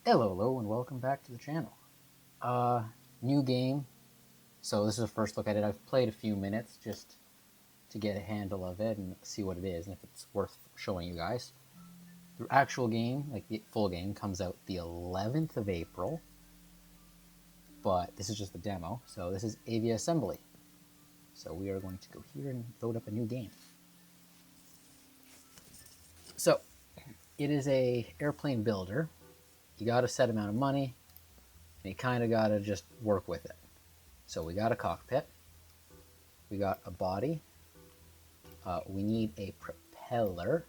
Hello, and welcome back to the channel. New game. So this is a first look at it. I've played a few minutes just to get a handle of it and see what it is and if it's worth showing you guys. The actual game, like the full game, comes out the 11th of April, but this is just the demo. So this is Aviassembly. So we are going to go here and load up a new game. So it is a airplane builder. You got a set amount of money, and you kind of got to just work with it. So we got a cockpit, we got a body, we need a propeller.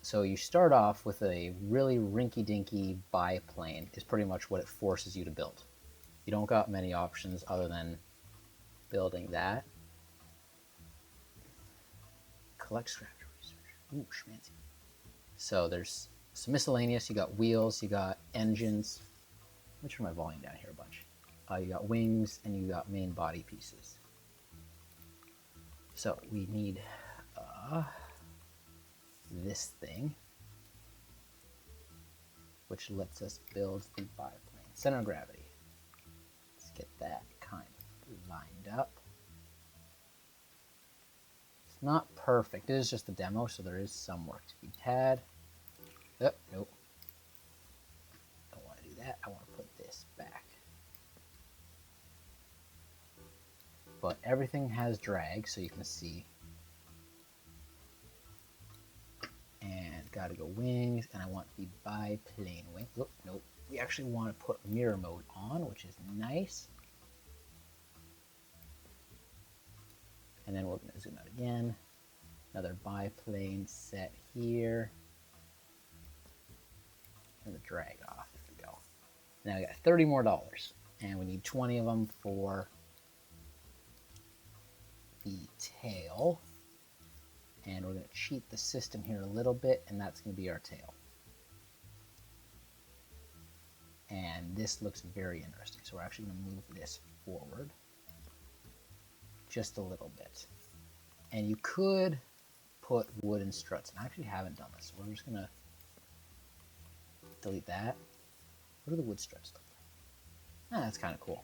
So you start off with a really rinky-dinky biplane is pretty much what it forces you to build. You don't got many options other than building that. Collect scrap to research. Ooh, schmancy. So there's some miscellaneous. You got wheels, you got engines. Let me turn my volume down here a bunch. You got wings, and you got main body pieces. So we need this thing, which lets us build the biplane. Center of gravity. Let's get that kind of lined up. It's not perfect. It is just a demo, so there is some work to be had. Oh, nope. Don't want to do that. I want to put this back. But everything has drag, so you can see. And gotta go wings, and I want the biplane wing. Oh, nope. We actually want to put mirror mode on, which is nice. And then we're going to zoom out again. Another biplane set here. And the drag off. There we go. Now we got $30 more, and we need 20 of them for the tail. And we're going to cheat the system here a little bit, and that's going to be our tail. And this looks very interesting. So we're actually going to move this forward just a little bit. And you could put wooden struts. And I actually haven't done this, so we're just going to delete that. What do the wood struts look like? That's kind of cool.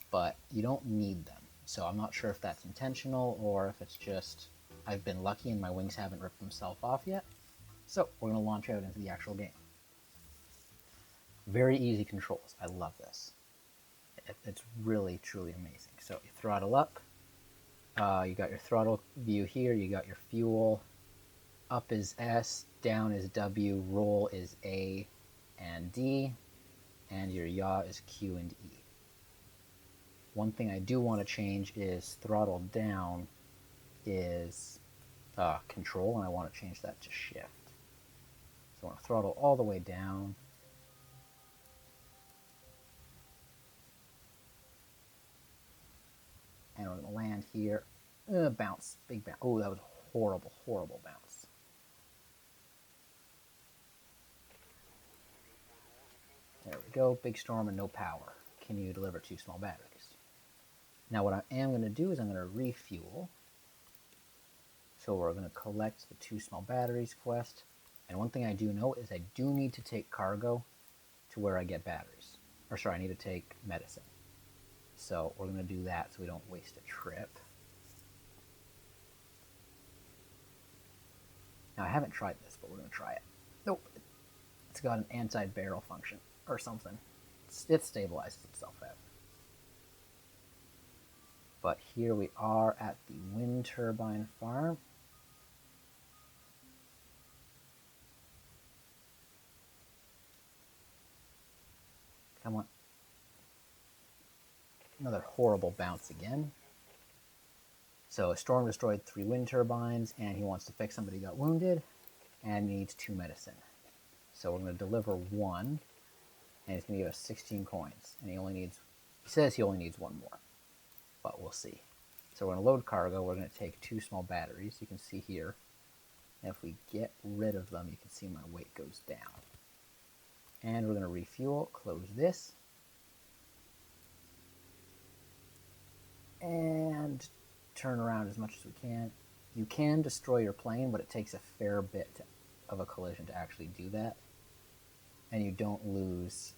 But you don't need them. So I'm not sure if that's intentional or if it's just I've been lucky and my wings haven't ripped themselves off yet. So we're going to launch out into the actual game. Very easy controls. I love this. It's really, truly amazing. So you throttle up. You got your throttle view here. You got your fuel. Up is S, down is W, roll is A and D, and your yaw is Q and E. One thing I do want to change is throttle down is control, and I want to change that to shift. So I want to throttle all the way down. And we're going to land here. Bounce, big bounce. Oh, that was horrible, horrible bounce. There we go, big storm and no power. Can you deliver 2 small batteries? Now what I am going to do is I'm going to refuel. So we're going to collect the 2 small batteries quest. And one thing I do know is I do need to take cargo to where I get batteries. Or sorry, I need to take medicine. So we're going to do that so we don't waste a trip. Now I haven't tried this, but we're going to try it. Nope. It's got an anti-barrel function or something. It stabilizes itself out. But here we are at the wind turbine farm. Come on. Another horrible bounce again. So a storm destroyed 3 wind turbines, and he wants to fix somebody who got wounded, and he needs 2 medicine. So we're going to deliver 1, and he's going to give us 16 coins. And he says he only needs 1 more, but we'll see. So we're going to load cargo. We're going to take 2 small batteries. You can see here. And if we get rid of them, you can see my weight goes down. And we're going to refuel, close this. And turn around as much as we can. You can destroy your plane, but it takes a fair bit to of a collision to actually do that, and you don't lose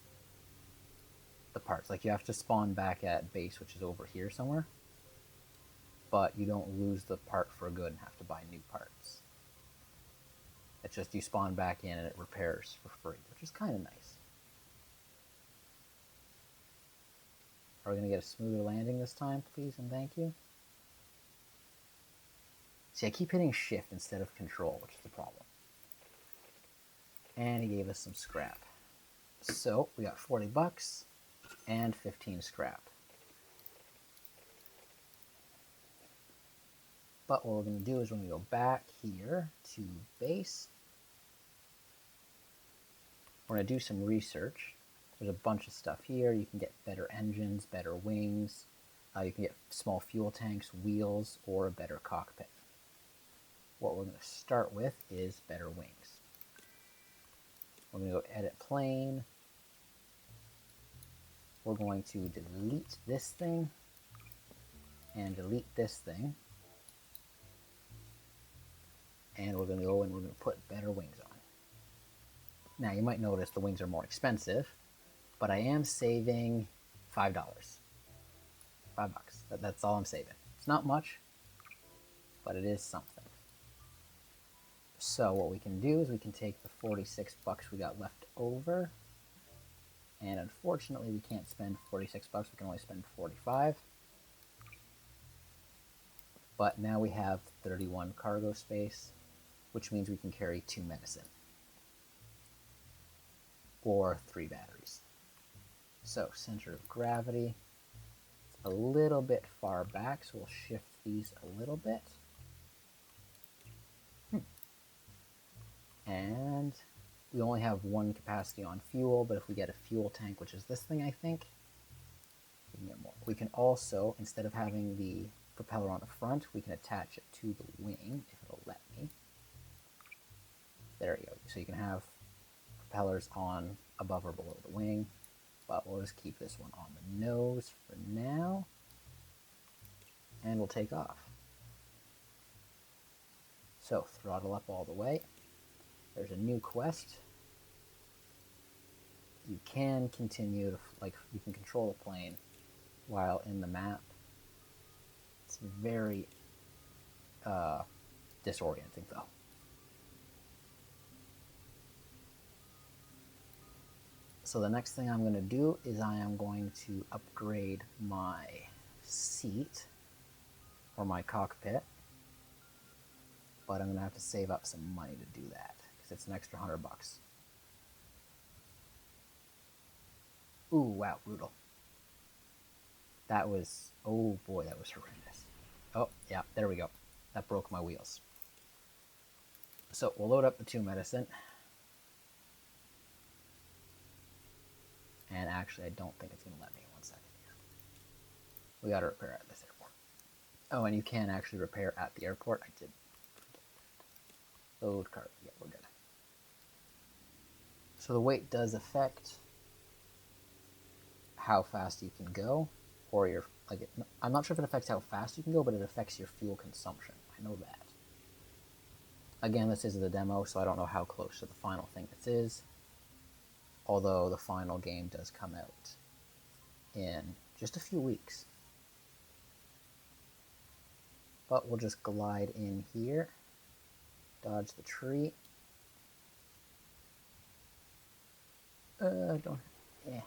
the parts. Like, you have to spawn back at base, which is over here somewhere, but you don't lose the part for good and have to buy new parts. It's just you spawn back in and it repairs for free, which is kind of nice. Are we going to get a smoother landing this time, please and thank you? See, I keep hitting shift instead of control, which is the problem. And he gave us some scrap. So we got 40 bucks and 15 scrap. But what we're going to do is we're going to go back here to base. We're going to do some research. There's a bunch of stuff here. You can get better engines, better wings. You can get small fuel tanks, wheels, or a better cockpit. What we're going to start with is better wings. We're going to go edit plane. We're going to delete this thing and delete this thing. And we're going to go and we're going to put better wings on. Now you might notice the wings are more expensive, but I am saving $5. $5. That's all I'm saving. It's not much, but it is something. So what we can do is we can take the 46 bucks we got left over, and unfortunately we can't spend 46 bucks, we can only spend 45. But now we have 31 cargo space, which means we can carry 2 medicine or 3 batteries. So center of gravity, it's a little bit far back, so we'll shift these a little bit. And we only have 1 capacity on fuel, but if we get a fuel tank, which is this thing, I think, we can get more. We can also, instead of having the propeller on the front, we can attach it to the wing, if it'll let me. There we go. So you can have propellers on above or below the wing, but we'll just keep this one on the nose for now, and we'll take off. So throttle up all the way. There's a new quest. You can continue to, like, you can control the plane while in the map. It's very disorienting though. So the next thing I'm going to do is I am going to upgrade my seat or my cockpit, but I'm going to have to save up some money to do that because it's an extra 100 bucks. Ooh, wow, brutal. That was, oh boy, that was horrendous. Oh, yeah, there we go. That broke my wheels. So we'll load up the 2 medicine. And actually, I don't think it's going to let me. 1 second here. We got to repair at this airport. Oh, and you can actually repair at the airport. I did. Load cart. Yeah, we're good. So the weight does affect how fast you can go, or your, like, I'm not sure if it affects how fast you can go, but it affects your fuel consumption. I know that. Again, this is the demo, so I don't know how close to the final thing this is. Although the final game does come out in just a few weeks. But we'll just glide in here, dodge the tree. Don't, yeah.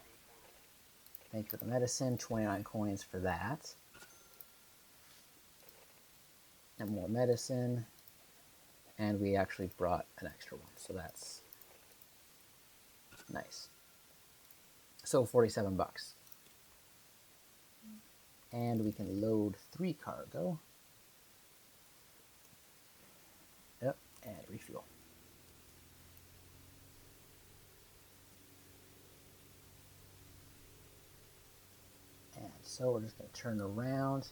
Thank you for the medicine, 29 coins for that. And more medicine. And we actually brought an extra one, so that's nice. So 47 bucks. And we can load 3 cargo. Yep, and refuel. And so we're just going to turn around.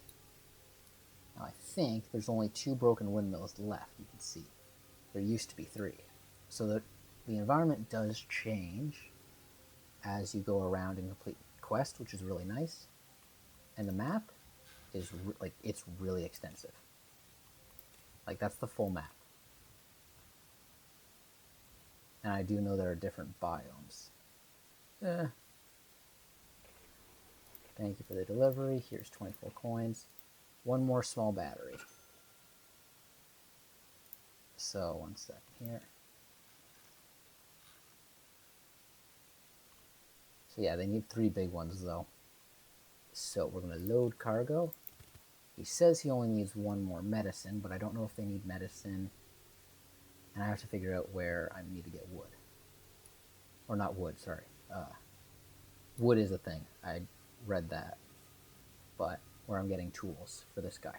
Now I think there's only 2 broken windmills left, you can see. There used to be 3. So the environment does change as you go around and complete the quest, which is really nice. And the map is it's really extensive. Like, that's the full map. And I do know there are different biomes. Thank you for the delivery. Here's 24 coins. One more small battery. So, 1 second here. So yeah, they need 3 big ones though. So we're going to load cargo. He says he only needs 1 more medicine, but I don't know if they need medicine. And I have to figure out where I need to get wood. Or not wood, sorry. Wood is a thing. I read that. But where I'm getting tools for this guy.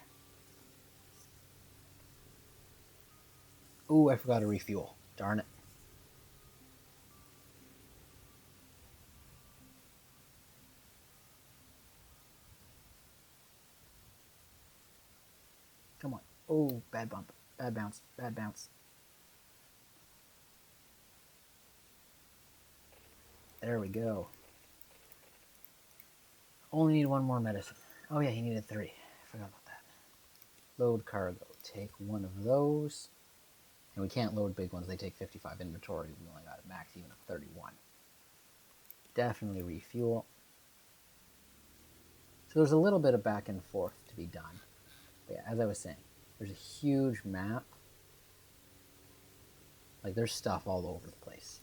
Ooh, I forgot to refuel. Darn it. Come on. Oh, bad bump. Bad bounce. Bad bounce. There we go. Only need 1 more medicine. Oh yeah, he needed 3. I forgot about that. Load cargo. Take 1 of those. And we can't load big ones. They take 55 inventory. We only got a max even of 31. Definitely refuel. So there's a little bit of back and forth to be done. But yeah, as I was saying, there's a huge map. Like, there's stuff all over the place.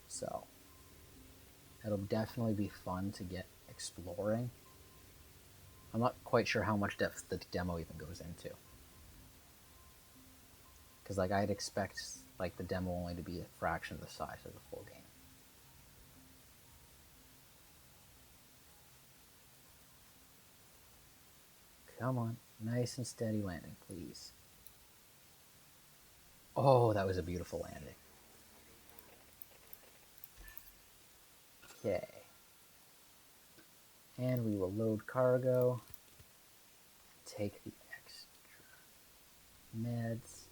So, it'll definitely be fun to get exploring. I'm not quite sure how much depth the demo even goes into. Because, like, I'd expect, like, the demo only to be a fraction of the size of the full game. Come on. Nice and steady landing, please. Oh, that was a beautiful landing. Okay. And we will load cargo. Take the extra meds.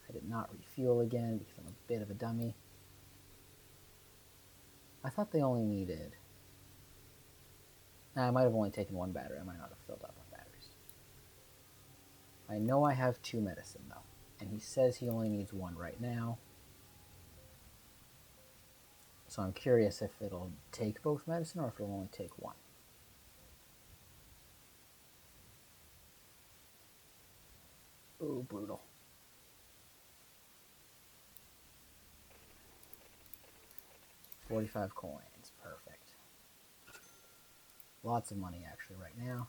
I did not refuel again because I'm a bit of a dummy. I thought they only needed... Nah, I might have only taken 1 battery. I might not have filled up on batteries. I know I have 2 medicine, though. And he says he only needs 1 right now. So I'm curious if it'll take both medicine or if it'll only take 1. Ooh, brutal. $45 coins. Perfect. Lots of money, actually, right now.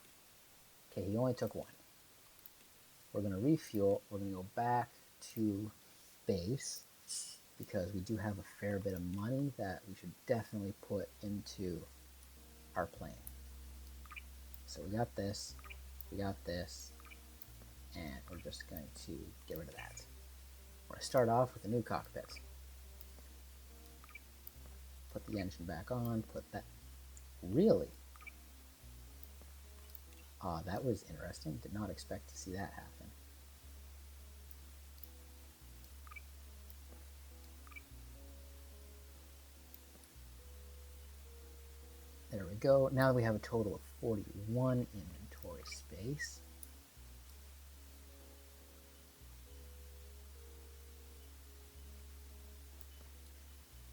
Okay, he only took 1. We're going to refuel. We're going to go back to base because we do have a fair bit of money that we should definitely put into our plane. So we got this, and we're just going to get rid of that. We're going to start off with a new cockpit. Put the engine back on, put that... Really? That was interesting. Did not expect to see that happen. There we go. Now we have a total of 41 inventory space.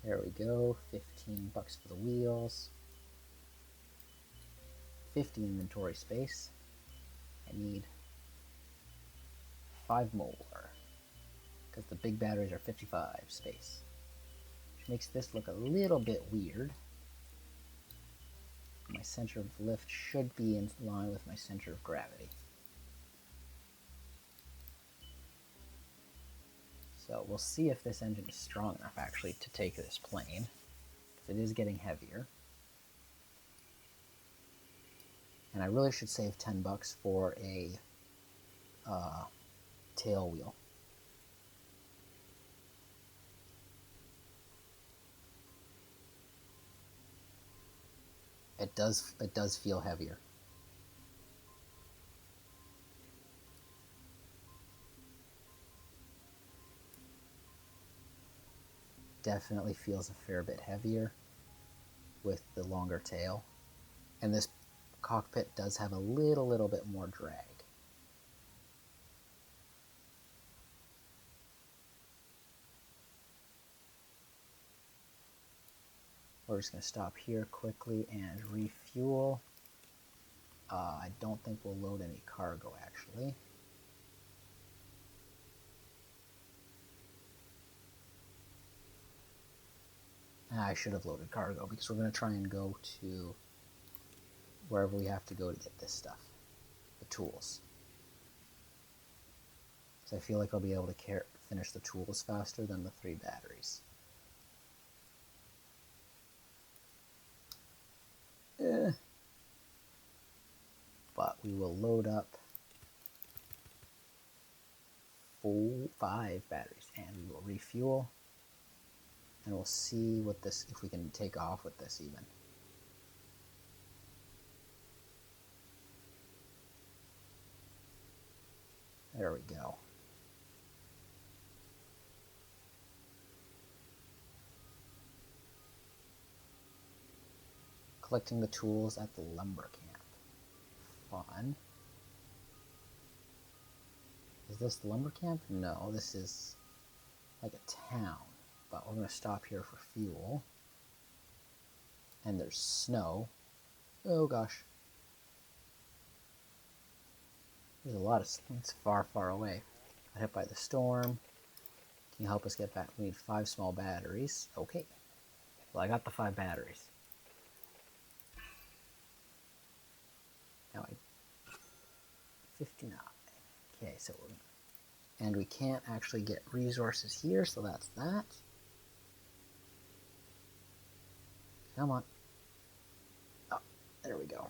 There we go. $15 for the wheels. 50 inventory space. I need 5 more because the big batteries are 55 space, which makes this look a little bit weird. My center of lift should be in line with my center of gravity. So we'll see if this engine is strong enough actually to take this plane, because it is getting heavier. And I really should save $10 for a tail wheel. It does feel heavier. Definitely feels a fair bit heavier with the longer tail. And this cockpit does have a little bit more drag. We're just going to stop here quickly and refuel. I don't think we'll load any cargo, actually. I should have loaded cargo because we're going to try and go to wherever we have to go to get this stuff, the tools. So I feel like I'll be able to finish the tools faster than the 3 batteries. But we will load up 5 batteries and we will refuel. And we'll see what this, if we can take off with this even. There we go. Collecting the tools at the lumber camp. Fun. Is this the lumber camp? No, this is like a town. But we're going to stop here for fuel. And there's snow. Oh gosh. There's a lot of snow. It's far, far away. Got hit by the storm. Can you help us get back? We need 5 small batteries. Okay. Well, I got the 5 batteries. Now 59. Okay, so we're gonna, and we can't actually get resources here, so that's that. Come on. Oh, there we go.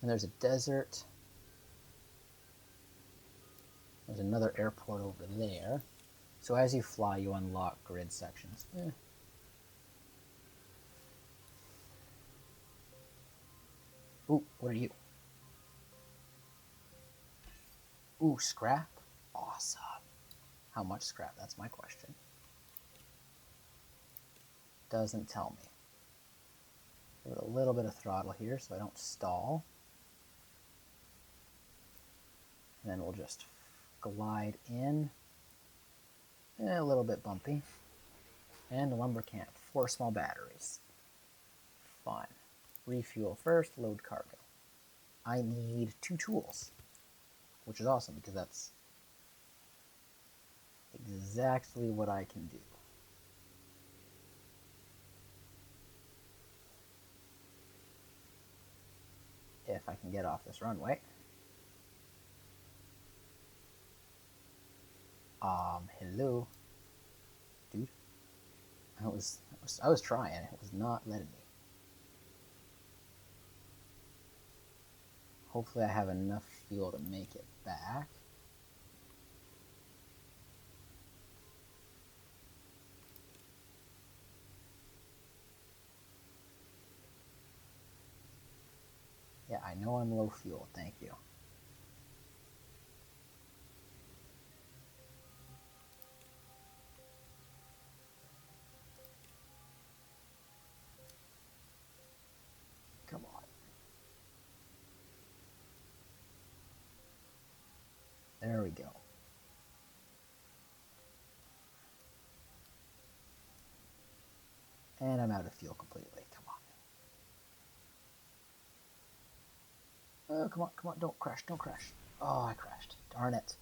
And there's a desert. There's another airport over there. So as you fly, you unlock grid sections. Ooh, what are you? Ooh, scrap? Awesome. How much scrap? That's my question. Doesn't tell me. Give it a little bit of throttle here so I don't stall. And then we'll just glide in. A little bit bumpy. And the lumber camp. 4 small batteries. Fun. Refuel first, load cargo. I need 2 tools, which is awesome because that's exactly what I can do. If I can get off this runway. Hello, dude. I was trying. It was not letting me. Hopefully I have enough fuel to make it back. Yeah, I know I'm low fuel. Thank you. Come on. There we go. And I'm out of fuel completely. Come on. Oh, come on, come on. Don't crash, don't crash. Oh, I crashed. Darn it.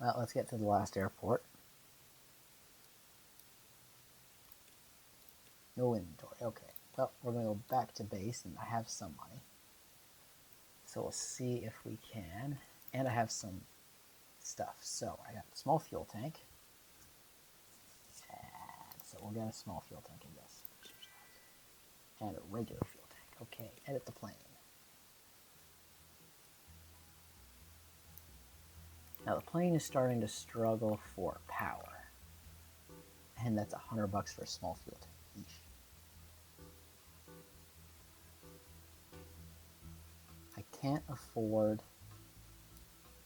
Well, let's get to the last airport. No inventory. Okay. Well, we're going to go back to base, and I have some money. So we'll see if we can. And I have some stuff. So I got a small fuel tank. And so we'll get a small fuel tank, I guess. And a regular fuel tank. Okay, edit the plane. Now the plane is starting to struggle for power. And that's $100 for a small fuel tank. Eesh. I can't afford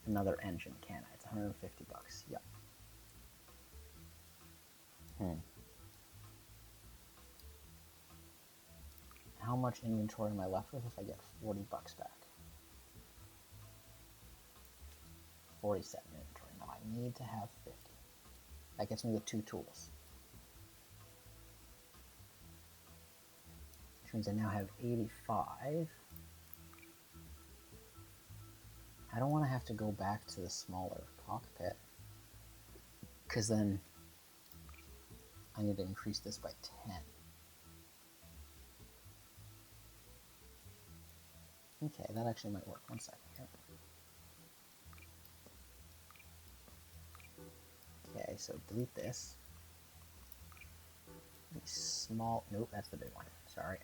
another engine, can I? It's $150. Yep. How much inventory am I left with if I get $40 back? 47 inventory. need to have 50. That gets me the 2 tools. Which means I now have 85. I don't want to have to go back to the smaller cockpit, because then I need to increase this by 10. Okay, that actually might work. 1 second here. Okay, so delete this. Small, nope, that's the big one. Sorry.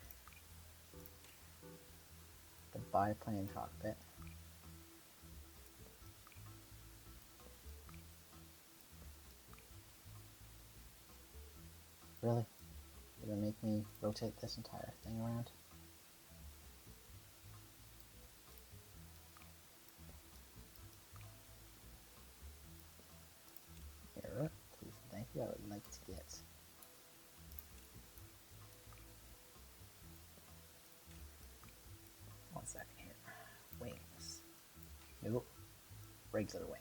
The biplane cockpit. Really? Did it make me rotate this entire thing around? Here, please, thank you. I would like to get 1 second here. Wings. Nope. Regular wing.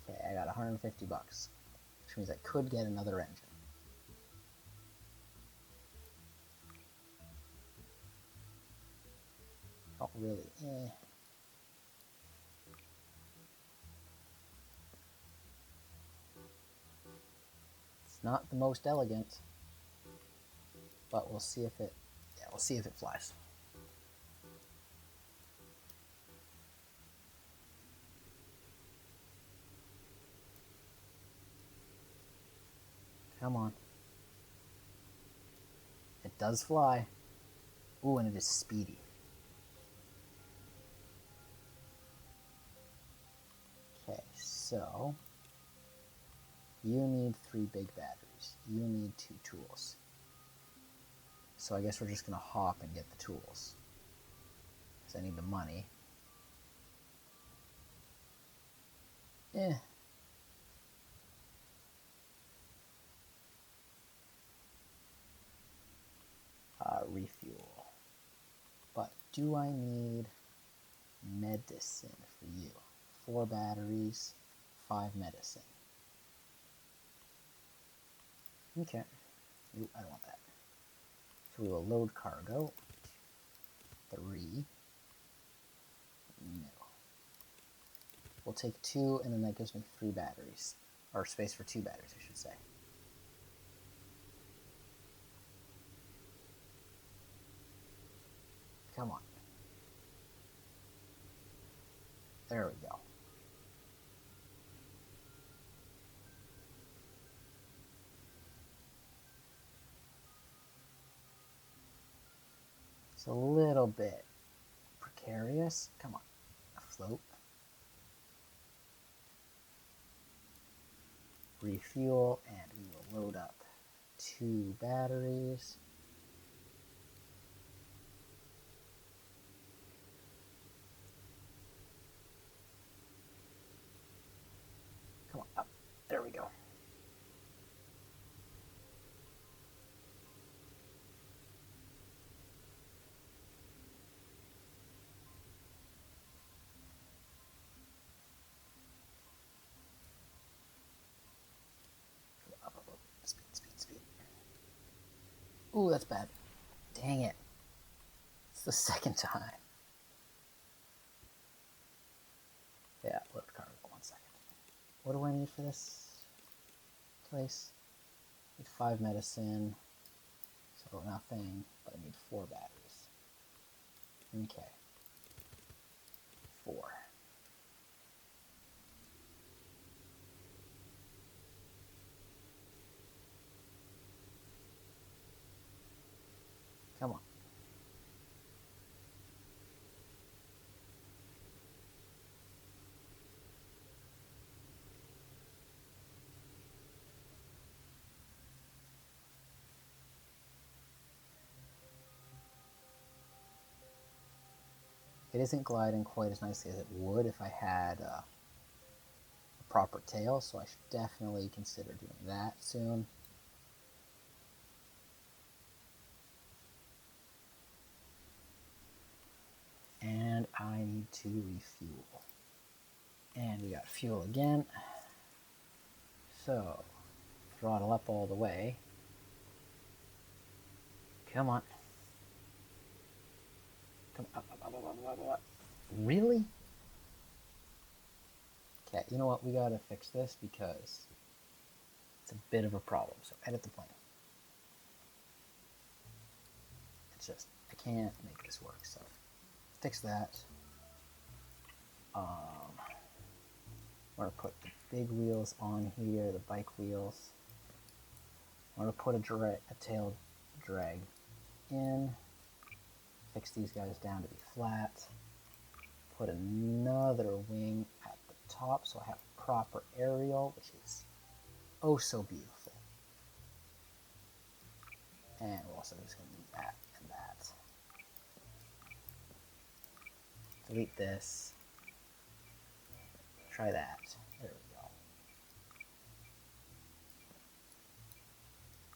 Okay, I got 150 bucks, which means I could get another engine. Oh, really? It's not the most elegant, but we'll see if it, yeah, we'll see if it flies. Come on. It does fly. Ooh, and it is speedy. Okay, so you need 3 big batteries. You need 2 tools. So I guess we're just going to hop and get the tools, because I need the money. Refuel. But do I need medicine for you? 4 batteries, 5 medicine. Okay. Ooh, I don't want that. So we will load cargo. 3. No. We'll take 2, and then that gives me 3 batteries. Or space for 2 batteries, I should say. Come on. There we go. It's a little bit precarious. Come on. Afloat. Refuel, and we will load up 2 batteries. Come on, up. There we go. Up, up, up. Speed, speed, speed. Ooh, that's bad. Dang it. It's the second time. Yeah, load cargo. 1 second. What do I need for this place? I need 5 medicine. So nothing, but I need 4 batteries. Okay. 4. Come on. It isn't gliding quite as nicely as it would if I had a proper tail, so I should definitely consider doing that soon. And I need to refuel. And we got fuel again. So, throttle up all the way. Come on. Come up, up, up, up, up, up, up. Really? Okay, you know what? We gotta fix this because it's a bit of a problem. So edit the plane. It's just, I can't make this work. So fix that. I'm gonna put the big wheels on here, the bike wheels. I'm gonna put a tail drag in. Fix these guys down to be flat. Put another wing at the top so I have proper aerial, which is oh so beautiful. And we're also just going to need that and that. Delete this. Try that. There we go.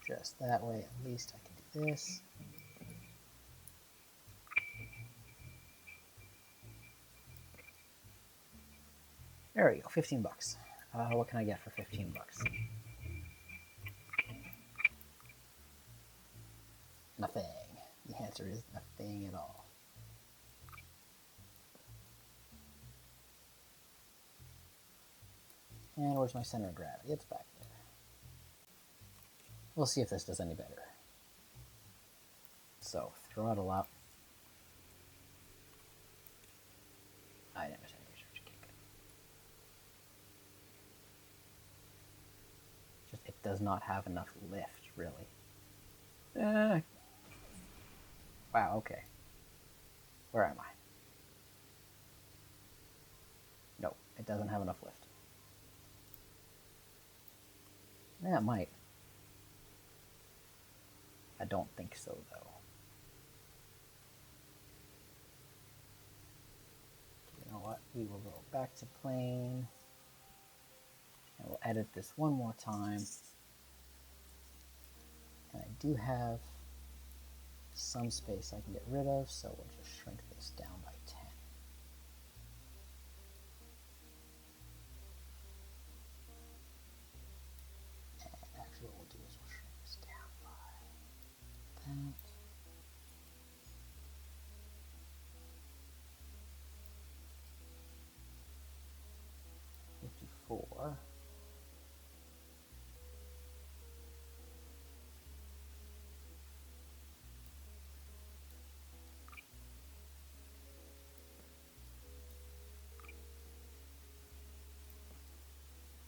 Just that way, at least I can do this. There we go, 15 bucks. What can I get for 15 bucks? Nothing. The answer is nothing at all. And where's my center of gravity? It's back there. We'll see if this does any better. So, throttle up. I never said kick. Just, it does not have enough lift, really. Wow, okay. Where am I? No, it doesn't have enough lift. Yeah, it might. I don't think so, though. You know what? We will go back to plane. And we'll edit this one more time. And I do have some space I can get rid of, so we'll just shrink this down by 10. And actually what we'll do is we'll shrink this down by that. 54.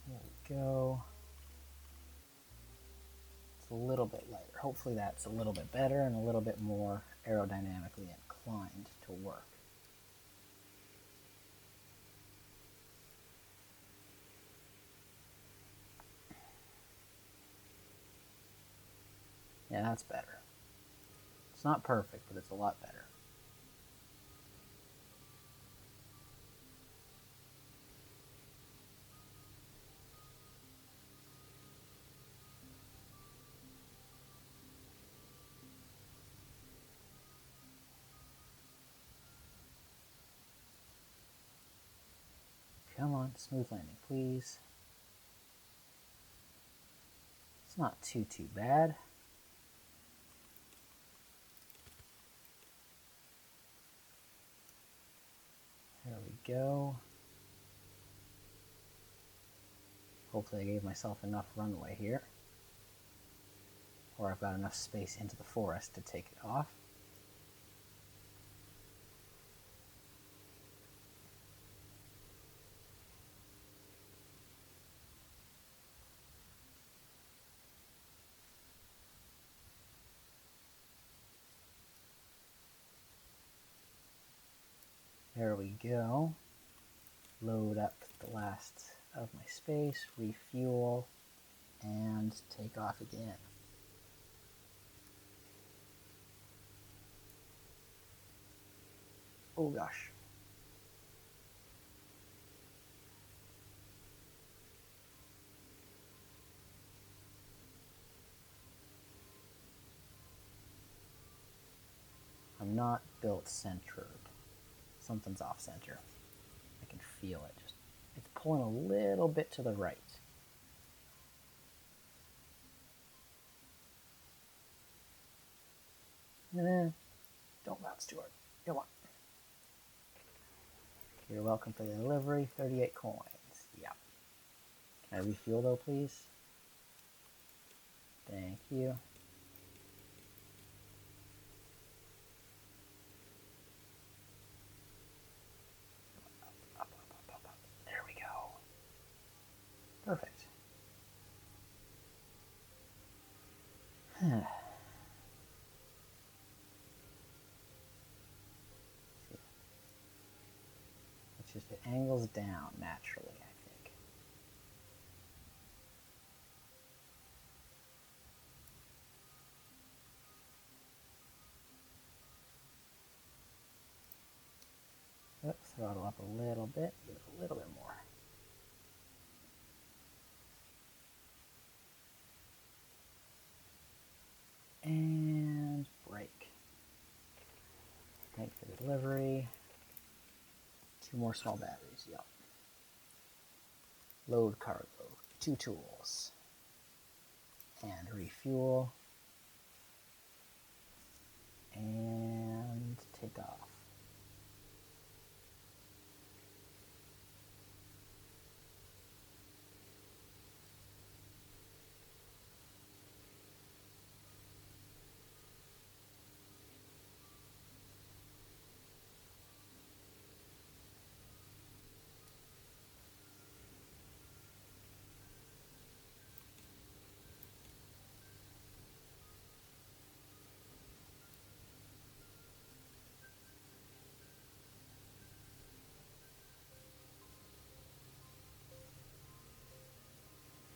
There we go. It's a little bit lighter. Hopefully that's a little bit better and a little bit more aerodynamically inclined to work. Yeah, that's better. It's not perfect, but it's a lot better. Come on, smooth landing, please. It's not too bad. There we go. Hopefully I gave myself enough runway here. Or I've got enough space into the forest to take it off. There we go. Load up the last of my space, refuel, and take off again. Oh gosh. I'm not built centered. Something's off center. I can feel it just It's pulling a little bit to the right. Don't bounce to it. Come on. You're welcome for the delivery. 38 coins. Yeah. Can I refuel though, please? Thank you. Up. There we go. Perfect. It's just, it angles down naturally, I think. Let's throttle up a little bit, give it a little bit more. And brake. Thank you for the delivery. 2 more small batteries, yep. Load cargo, 2 tools. And refuel. And take off.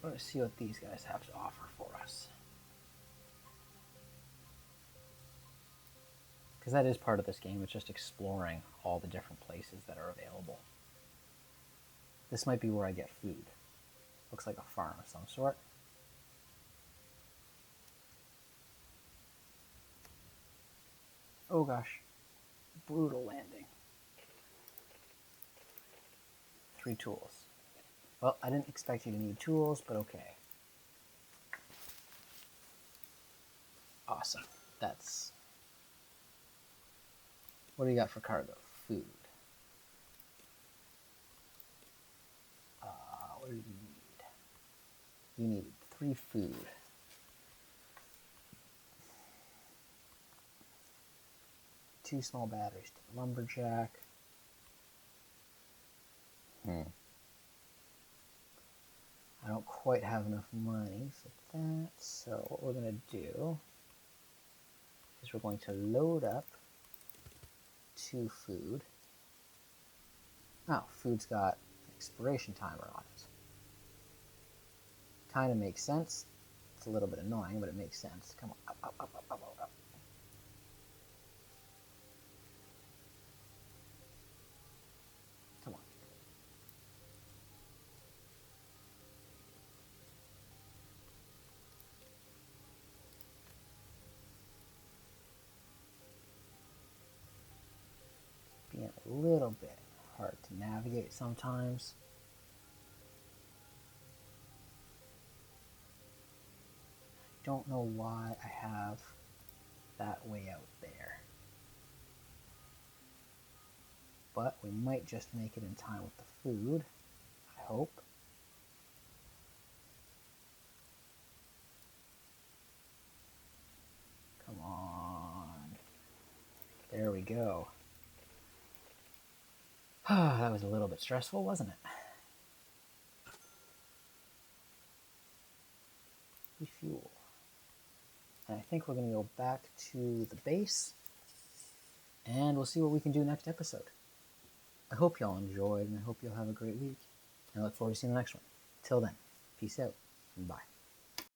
Let's see what these guys have to offer for us. Because that is part of this game, it's just exploring all the different places that are available. This might be where I get food. Looks like a farm of some sort. Oh gosh. Brutal landing. 3 tools. Well, I didn't expect you to need tools, but okay. Awesome. That's... What do you got for cargo? Food. What do you need? You need 3 food. Two small batteries to the lumberjack. I don't quite have enough money for that, so what we're going to do is we're going to load up 2 food. Oh, food's got an expiration timer on it. Kind of makes sense. It's a little bit annoying, but it makes sense. Come on, up, up, up, up, up, up. Come on. Being a little bit hard to navigate sometimes. Don't know why I have that way out there. But we might just make it in time with the food, I hope. Come on. There we go. That was a little bit stressful, wasn't it? Refuel. And I think we're going to go back to the base, and we'll see what we can do next episode. I hope y'all enjoyed, and I hope y'all have a great week. And I look forward to seeing the next one. Till then, peace out, and bye.